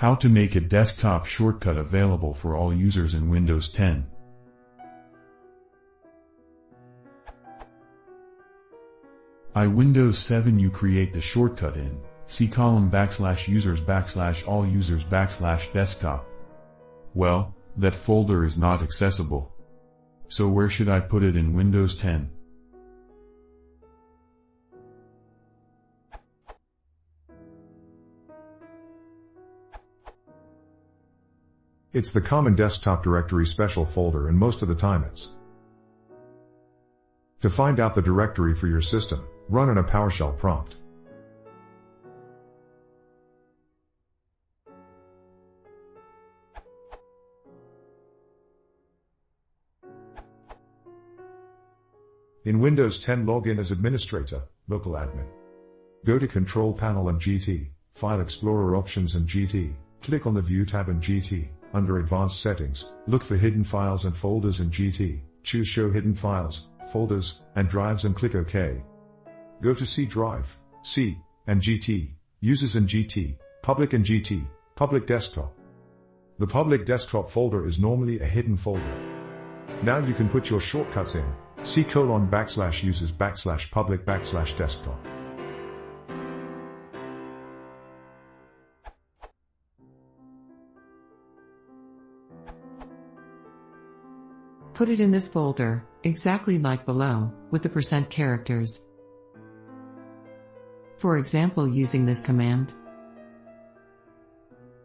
How to make a desktop shortcut available for all users in Windows 10. Windows 7 You create the shortcut in C:\users\all users\desktop. Well, that folder is not accessible. So where should I put it in Windows 10? It's the common desktop directory special folder, and most of the time it's. To find out the directory for your system, run in a PowerShell prompt. In Windows 10, log in as administrator, local admin. Go to Control Panel and GT, File Explorer Options and GT, click on the View tab in GT, under Advanced Settings, look for Hidden Files and Folders in GT, choose Show Hidden Files, Folders, and Drives and click OK. Go to C Drive, C, and GT, Users in GT, Public and GT, Public Desktop. The Public Desktop folder is normally a hidden folder. Now you can put your shortcuts in C:\users\public\desktop. Put it in this folder, exactly like below, with the % characters. For example, using this command.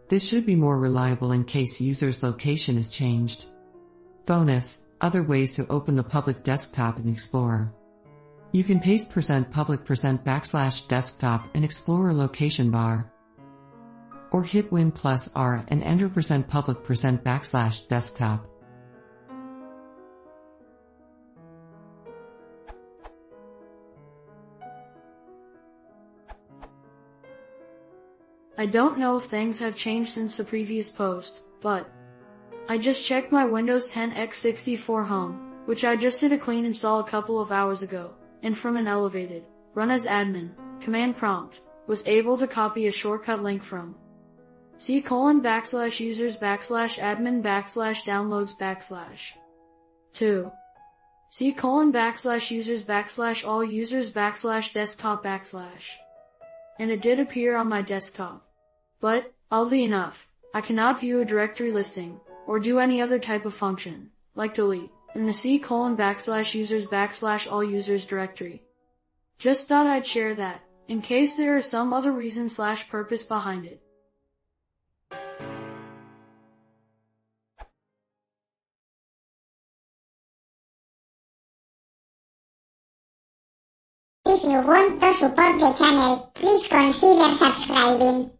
This should be more reliable in case user's location is changed. Bonus, other ways to open the public desktop in Explorer. You can paste %public%\desktop in Explorer location bar. Or hit Win+R and enter %public%\desktop. I don't know if things have changed since the previous post, but I just checked my Windows 10 x64 home, which I just did a clean install a couple of hours ago, and from an elevated, run as admin, command prompt, was able to copy a shortcut link from C:\users\admin\downloads\2 C:\users\all users\desktop/, and it did appear on my desktop. But, oddly enough, I cannot view a directory listing, or do any other type of function, like delete, in the C:\users\all users directory. Just thought I'd share that, in case there is some other reason/purpose behind it. If you want to support the channel, please consider subscribing.